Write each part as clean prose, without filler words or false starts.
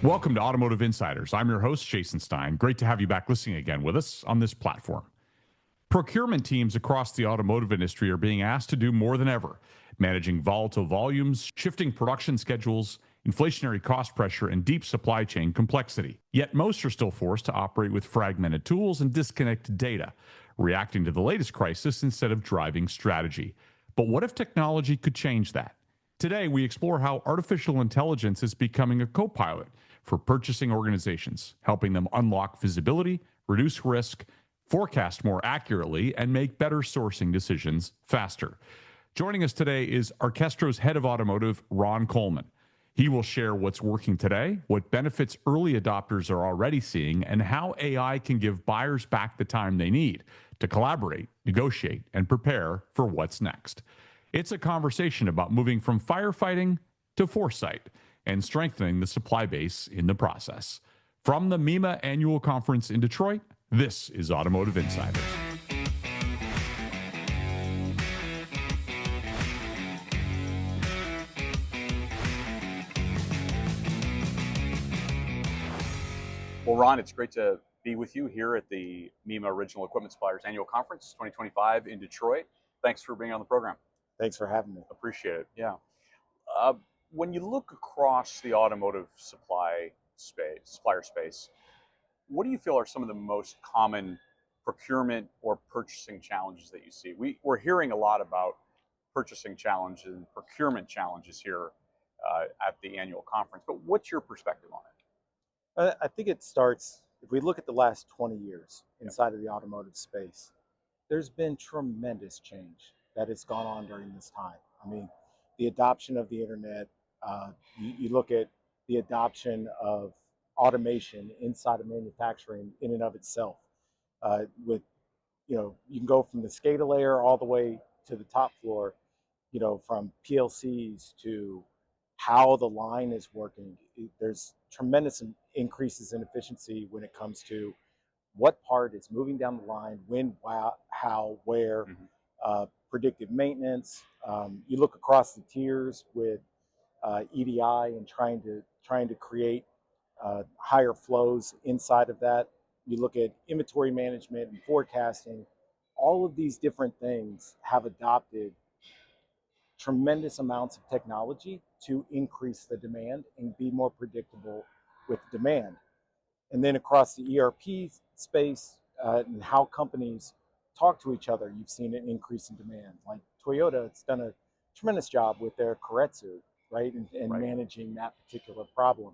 Welcome to Automotive Insiders. I'm your host, Jason Stein. Great to have you back listening again with us on this platform. Procurement teams across the automotive industry are being asked to do more than ever, managing volatile volumes, shifting production schedules, inflationary cost pressure, and deep supply chain complexity. Yet most are still forced to operate with fragmented tools and disconnected data, reacting to the latest crisis instead of driving strategy. But what if technology could change that? Today, we explore how artificial intelligence is becoming a co-pilot for purchasing organizations, helping them unlock visibility, reduce risk, forecast more accurately, and make better sourcing decisions faster. Joining us today is Arkestro's head of automotive, Ron Coleman. He will share what's working today, what benefits early adopters are already seeing, and how AI can give buyers back the time they need to collaborate, negotiate, and prepare for what's next. It's a conversation about moving from firefighting to foresight and strengthening the supply base in the process. From the MEMA Annual Conference in Detroit, this is Automotive Insiders. Well, Ron, it's great to be with you here at the MEMA Original Equipment Suppliers Annual Conference 2025 in Detroit. Thanks for being on the program. Thanks for having me. Appreciate it. Yeah. When you look across the automotive supplier space, what do you feel are some of the most common procurement or purchasing challenges that you see? We're hearing a lot about purchasing challenges and procurement challenges here at the annual conference, but what's your perspective on it? I think it starts, if we look at the last 20 years inside of the automotive space, there's been tremendous change that has gone on during this time. I mean, the adoption of the internet, you look at the adoption of automation inside of manufacturing in and of itself. You can go from the SCADA layer all the way to the top floor, from PLCs to how the line is working. There's tremendous increases in efficiency when it comes to what part is moving down the line, when, how, where, predictive maintenance. You look across the tiers with EDI and trying to create higher flows inside of that. You look at inventory management and forecasting. All of these different things have adopted tremendous amounts of technology to increase the demand and be more predictable with demand. And then across the ERP space and how companies talk to each other, you've seen an increase in demand. Like Toyota, it's done a tremendous job with their Keiretsu, right, and managing that particular problem.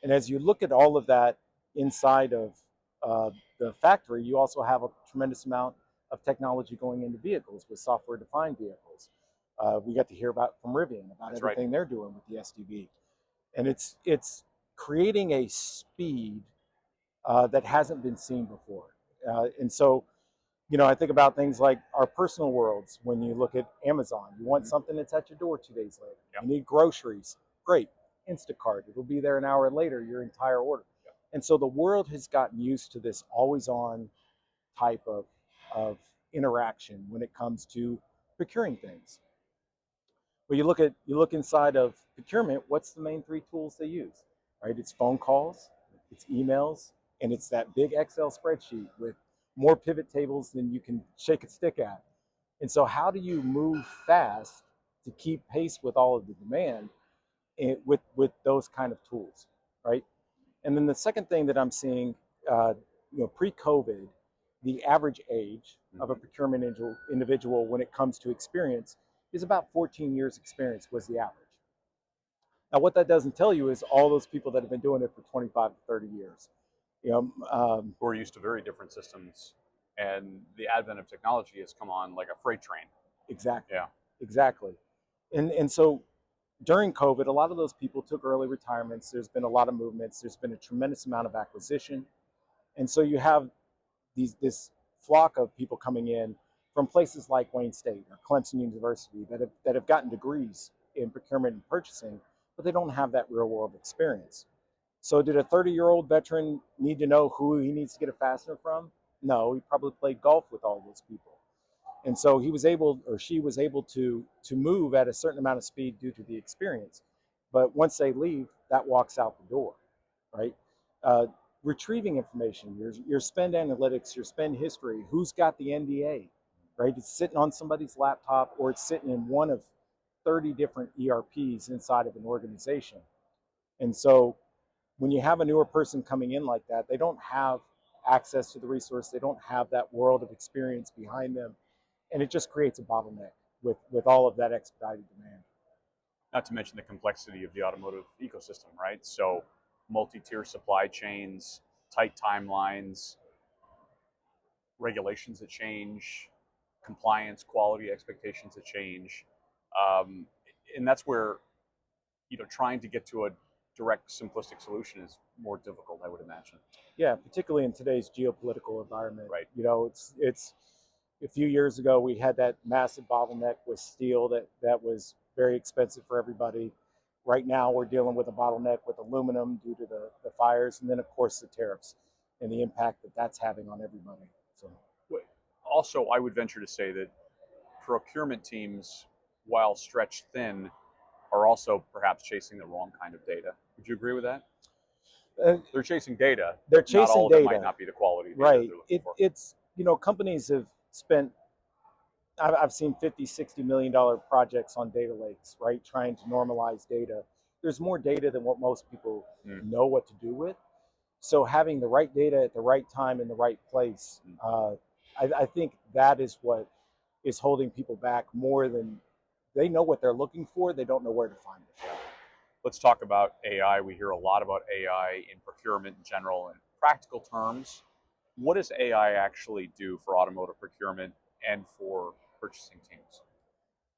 And as you look at all of that inside of the factory, you also have a tremendous amount of technology going into vehicles with software-defined vehicles. We got to hear from Rivian about everything they're doing with the SDV. And it's creating a speed that hasn't been seen before. And so, I think about things like our personal worlds. When you look at Amazon, you want something that's at your door 2 days later. Yep. You need groceries. Great. Instacart. It'll be there an hour later, your entire order. Yep. And so the world has gotten used to this always-on type of interaction when it comes to procuring things. But you look inside of procurement, what's the main three tools they use? Right? It's phone calls, it's emails, and it's that big Excel spreadsheet with more pivot tables than you can shake a stick at. And so how do you move fast to keep pace with all of the demand with those kind of tools, right? And then the second thing that I'm seeing, pre-COVID, the average age of a procurement individual when it comes to experience is about 14 years experience was the average. Now, what that doesn't tell you is all those people that have been doing it for 25 to 30 years. Who are used to very different systems, and the advent of technology has come on like a freight train. Exactly. Yeah. Exactly. And so during COVID, a lot of those people took early retirements. There's been a lot of movements. There's been a tremendous amount of acquisition. And so you have this flock of people coming in from places like Wayne State or Clemson University that have gotten degrees in procurement and purchasing, but they don't have that real world experience. So did a 30-year-old veteran need to know who he needs to get a fastener from? No, he probably played golf with all those people. And so he was able, or she was able to move at a certain amount of speed due to the experience. But once they leave, that walks out the door. right? Retrieving information, your spend analytics, your spend history, who's got the NDA, right? It's sitting on somebody's laptop or it's sitting in one of 30 different ERPs inside of an organization. And so when you have a newer person coming in like that, they don't have access to the resource, they don't have that world of experience behind them, and it just creates a bottleneck with all of that expedited demand. Not to mention the complexity of the automotive ecosystem, right? So multi-tier supply chains, tight timelines, regulations that change, compliance, quality expectations that change. And that's where, trying to get to a direct, simplistic solution is more difficult, I would imagine. Yeah, particularly in today's geopolitical environment. Right. It's a few years ago we had that massive bottleneck with steel that was very expensive for everybody. Right now we're dealing with a bottleneck with aluminum due to the fires, and then of course the tariffs and the impact that that's having on everybody. So also, I would venture to say that procurement teams, while stretched thin, are also perhaps chasing the wrong kind of data. Would you agree with that? They're chasing data. They're chasing not all of data. It might not be the quality data right. they're looking for. It's companies have spent. I've seen $50-60 million projects on data lakes, right? Trying to normalize data. There's more data than what most people know what to do with. So having the right data at the right time in the right place, I think that is what is holding people back more than they know what they're looking for. They don't know where to find it. Let's talk about AI. We hear a lot about AI in procurement in general. In practical terms, what does AI actually do for automotive procurement and for purchasing teams?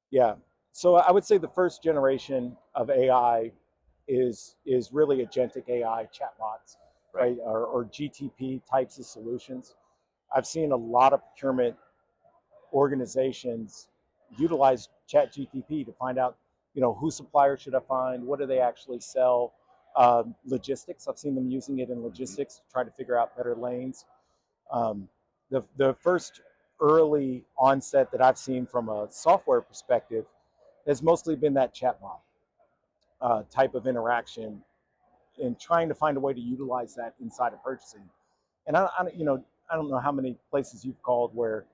Yeah. So I would say the first generation of AI is really agentic AI chatbots, right? Or GTP types of solutions. I've seen a lot of procurement organizations utilize ChatGTP to find out, who suppliers should I find? What do they actually sell? Logistics. I've seen them using it in logistics to try to figure out better lanes. The first early onset that I've seen from a software perspective has mostly been that chatbot type of interaction, and trying to find a way to utilize that inside of purchasing. And I don't know how many places you've called where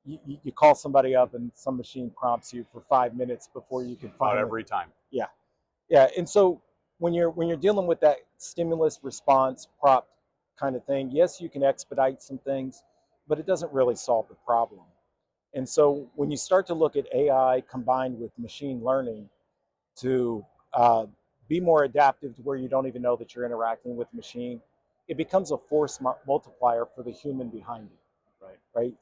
you call somebody up and some machine prompts you for 5 minutes before you can find. About every time. Yeah. And so when you're dealing with that stimulus response prompt kind of thing, yes, you can expedite some things, but it doesn't really solve the problem. And so when you start to look at AI combined with machine learning to be more adaptive to where you don't even know that you're interacting with the machine, it becomes a force multiplier for the human behind it. Right.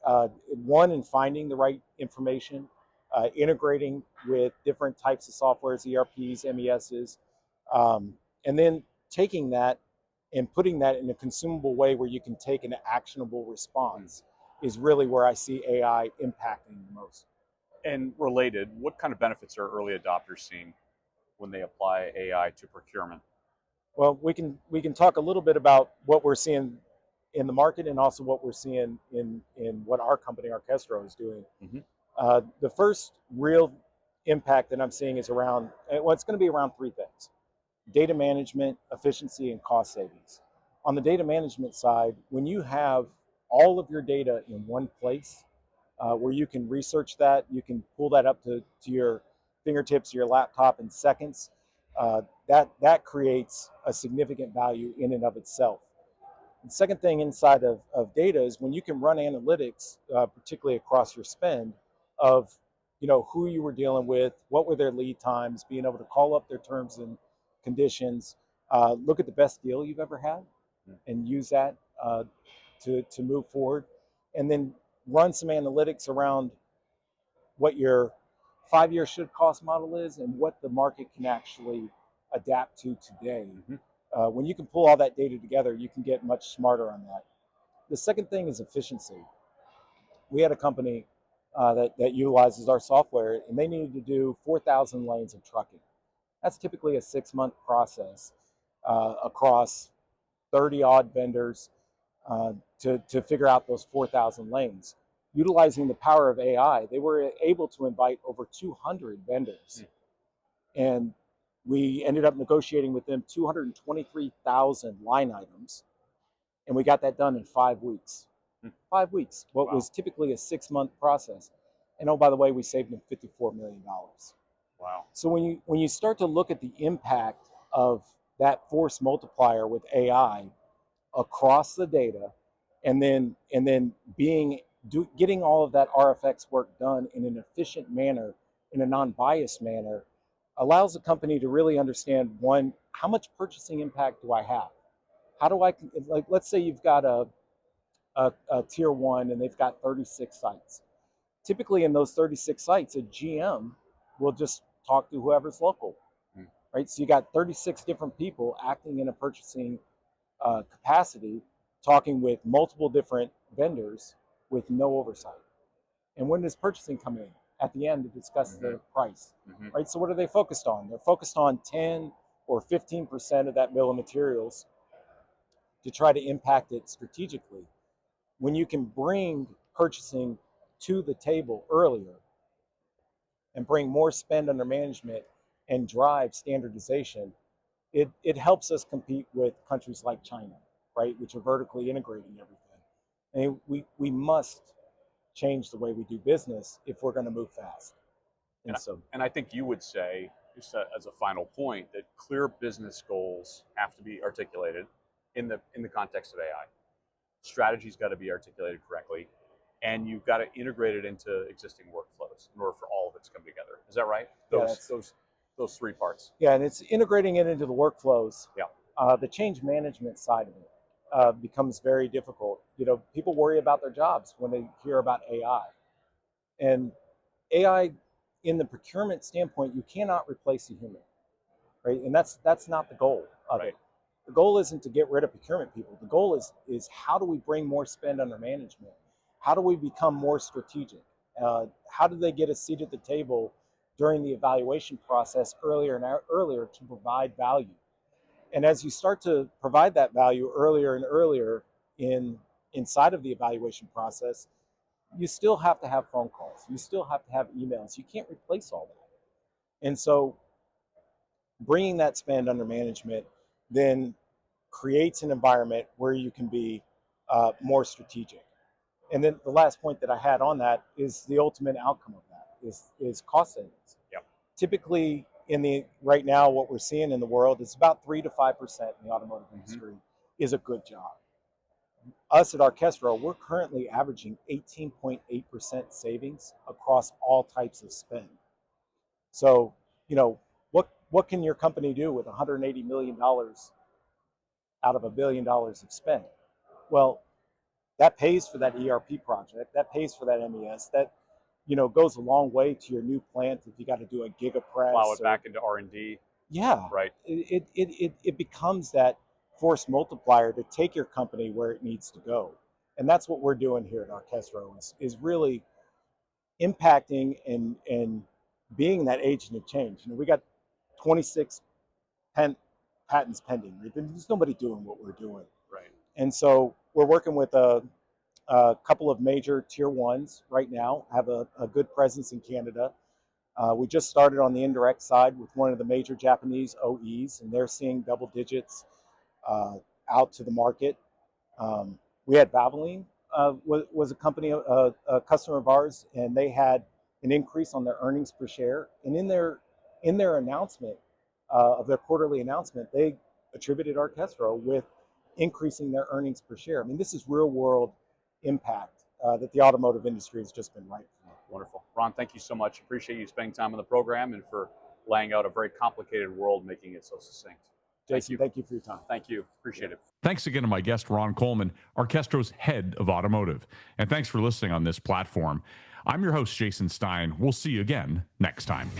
One, in finding the right information, integrating with different types of softwares, ERPs, MESs, and then taking that and putting that in a consumable way where you can take an actionable response is really where I see AI impacting the most. And related, what kind of benefits are early adopters seeing when they apply AI to procurement? Well, we can talk a little bit about what we're seeing in the market and also what we're seeing in what our company, Arkestro, is doing. The first real impact that I'm seeing is around, well, it's going to be around three things: data management, efficiency, and cost savings. On the data management side, when you have all of your data in one place, where you can research that, you can pull that up to your fingertips, your laptop in seconds, that creates a significant value in and of itself. The second thing inside of data is when you can run analytics, particularly across your spend, of who you were dealing with, what were their lead times, being able to call up their terms and conditions, look at the best deal you've ever had, and use that to move forward, and then run some analytics around what your 5-year should cost model is and what the market can actually adapt to today. When you can pull all that data together, you can get much smarter on that. The second thing is efficiency. We had a company that utilizes our software, and they needed to do 4,000 lanes of trucking. That's typically a 6-month process across 30 odd vendors to figure out those 4,000 lanes. Utilizing the power of AI, they were able to invite over 200 vendors and We ended up negotiating with them 223,000 line items, and we got that done in 5 weeks. 5 weeks, what was typically a 6-month process. And oh, by the way, we saved them $54 million. Wow. So when you start to look at the impact of that force multiplier with AI across the data, and then getting all of that RFX work done in an efficient manner, in a non-biased manner, allows the company to really understand, one, how much purchasing impact do I have? How do I, like, let's say you've got a tier one and they've got 36 sites. Typically in those 36 sites, a GM will just talk to whoever's local, right? So you got 36 different people acting in a purchasing capacity, talking with multiple different vendors with no oversight. And when does purchasing come in? At the end to discuss the price, right? So what are they focused on? They're focused on 10 or 15% of that bill of materials to try to impact it strategically. When you can bring purchasing to the table earlier and bring more spend under management and drive standardization, it helps us compete with countries like China, right, which are vertically integrating everything. And we must change the way we do business if we're going to move fast. And I think you would say, just as a final point, that clear business goals have to be articulated in the context of AI. Strategy's got to be articulated correctly, and you've got to integrate it into existing workflows in order for all of it to come together. Is that right? Those 3 parts. Yeah, and it's integrating it into the workflows. Yeah. The change management side of it becomes very difficult. People worry about their jobs when they hear about AI. And AI, in the procurement standpoint, you cannot replace a human, right? And that's not the goal of it. The goal isn't to get rid of procurement people. The goal is how do we bring more spend under management? How do we become more strategic? How do they get a seat at the table during the evaluation process earlier and earlier to provide value? And as you start to provide that value earlier and earlier inside of the evaluation process, you still have to have phone calls. You still have to have emails. You can't replace all that. And so bringing that spend under management then creates an environment where you can be more strategic. And then the last point that I had on that is the ultimate outcome of that is cost savings. Yep. Typically right now, what we're seeing in the world is about 3 to 5% in the automotive industry is a good job. Us at Arkestro, we're currently averaging 18.8% savings across all types of spend. So, what can your company do with $180 million out of $1 billion of spend? Well, that pays for that ERP project, that pays for that MES, that goes a long way to your new plant if you got to do a gigapress. Plow it back into R&D. Yeah. Right. It becomes that force multiplier to take your company where it needs to go. And that's what we're doing here at Arkestro is really impacting and being that agent of change. We got 26 patents pending. Right? There's nobody doing what we're doing. Right. And so we're working with a couple of major tier ones right now, have a good presence in Canada. We just started on the indirect side with one of the major Japanese OEs, and they're seeing double digits out to the market. We had Valvoline was a company, a customer of ours, and they had an increase on their earnings per share. And in their announcement of their quarterly announcement, they attributed Arkestro with increasing their earnings per share. I mean, this is real world impact that the automotive industry has just been right for. Wonderful. Ron, thank you so much. Appreciate you spending time on the program and for laying out a very complicated world, making it so succinct. Jason, thank you for your time. Thank you. Appreciate it. Thanks again to my guest, Ron Coleman, Arkestro's head of automotive. And thanks for listening on this platform. I'm your host, Jason Stein. We'll see you again next time.